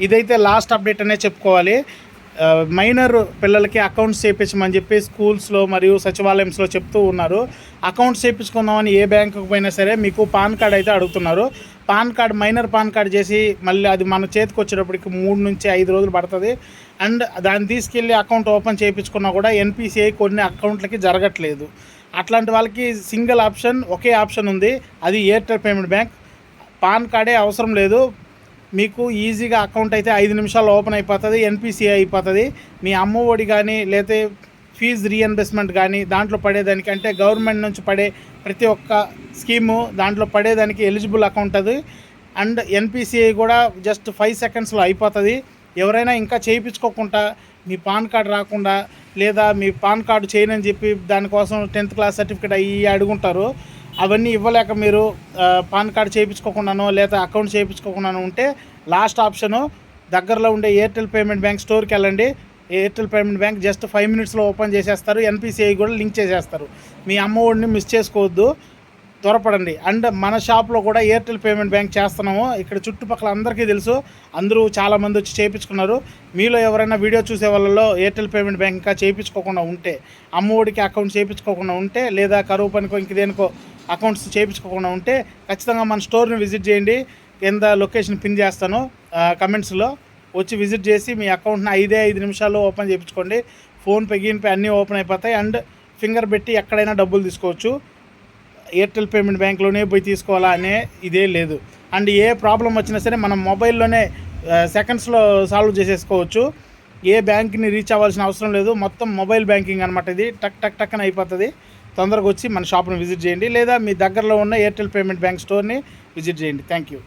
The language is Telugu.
ఇదైతే లాస్ట్ అప్డేట్ అనే చెప్పుకోవాలి. మైనర్ పిల్లలకి అకౌంట్స్ చేయించమని చెప్పి స్కూల్స్లో మరియు సచివాలయంస్లో చెప్తూ ఉన్నారు. అకౌంట్స్ చేయించుకుందామని ఏ బ్యాంకుకు పోయినా సరే మీకు పాన్ కార్డ్ అయితే అడుగుతున్నారు. PAN card minor PAN card చేసి మళ్ళీ అది మన చేతికి వచ్చేటప్పటికి 3 నుంచి 5 రోజులు పడుతుంది. అండ్ దాన్ని తీసుకెళ్ళి అకౌంట్ ఓపెన్ చేయించుకున్నా కూడా ఎన్పిసిఐ కొన్ని అకౌంట్లకి జరగట్లేదు. అట్లాంటి వాళ్ళకి సింగిల్ ఆప్షన్, ఒకే ఆప్షన్ ఉంది, అది ఎయిర్టెల్ పేమెంట్ బ్యాంక్. పాన్ కార్డే అవసరం లేదు, మీకు ఈజీగా అకౌంట్ అయితే 5 నిమిషాల్లో ఓపెన్ అయిపోతుంది, ఎన్పిసిఐ అయిపోతుంది. మీ అమ్మ ఒడి కానీ లేకపోతే ఫీజు రీఎంబర్స్మెంట్ కానీ దాంట్లో పడేదానికి, అంటే గవర్నమెంట్ నుంచి పడే ప్రతి ఒక్క స్కీము దాంట్లో పడేదానికి ఎలిజిబుల్ అకౌంట్ అది. అండ్ ఎన్పిసిఐ కూడా జస్ట్ 5 సెకండ్స్లో అయిపోతుంది. ఎవరైనా ఇంకా చేయించుకోకుండా మీ పాన్ కార్డు రాకుండా లేదా మీ పాన్ కార్డు చేయనని చెప్పి దానికోసం 10th క్లాస్ సర్టిఫికేట్ అయ్యి అడుగుంటారు. అవన్నీ ఇవ్వలేక మీరు పాన్ కార్డు చేయించుకోకుండానో లేదా అకౌంట్ చేయించుకోకుండానో ఉంటే లాస్ట్ ఆప్షను దగ్గరలో ఉండే ఎయిర్టెల్ పేమెంట్ బ్యాంక్ స్టోర్కి వెళ్ళండి. ఎయిర్టెల్ పేమెంట్ బ్యాంక్ జస్ట్ 5 మినిట్స్లో ఓపెన్ చేసేస్తారు. ఎన్పిసిఐ కూడా లింక్ చేసేస్తారు. మీ అమ్మ ఒడిని మిస్ చేసుకోవద్దు, త్వరపడండి. అండ్ మన షాప్లో కూడా ఎయిర్టెల్ పేమెంట్ బ్యాంక్ చేస్తున్నాము. ఇక్కడ చుట్టుపక్కల అందరికీ తెలుసు, అందరూ చాలామంది వచ్చి చేయించుకున్నారు. మీలో ఎవరైనా వీడియో చూసే వాళ్ళలో ఎయిర్టెల్ పేమెంట్ బ్యాంక్ ఇంకా చేయించుకోకుండా ఉంటే, అమ్మ ఒడికి అకౌంట్ చేయించుకోకుండా ఉంటే లేదా కరువు పనికో ఇంక దేనికో అకౌంట్స్ చేయించుకోకుండా ఉంటే ఖచ్చితంగా మన స్టోర్ని విజిట్ చేయండి. కింద లొకేషన్ పిన్ చేస్తాను కమెంట్స్లో, వచ్చి విజిట్ చేసి మీ అకౌంట్ని 5 నిమిషాల్లో ఓపెన్ చేయించుకోండి. ఫోన్పే గీన్పే అన్నీ ఓపెన్ అయిపోతాయి. అండ్ ఫింగర్ పెట్టి ఎక్కడైనా డబ్బులు తీసుకోవచ్చు. ఎయిర్టెల్ పేమెంట్ బ్యాంక్లోనే పోయి తీసుకోవాలా అనే ఇదే లేదు. అండ్ ఏ ప్రాబ్లం వచ్చినా సరే మనం మొబైల్లోనే సెకండ్స్లో సాల్వ్ చేసేసుకోవచ్చు. ఏ బ్యాంక్ని రీచ్ అవ్వాల్సిన అవసరం లేదు, మొత్తం మొబైల్ బ్యాంకింగ్ అనమాట. ఇది టక్ టక్ టక్ అని అయిపోతుంది. తొందరగా వచ్చి మన షాప్ని విజిట్ చేయండి లేదా మీ దగ్గరలో ఉన్న ఎయిర్టెల్ పేమెంట్ బ్యాంక్ స్టోర్ని విజిట్ చేయండి. Thank you.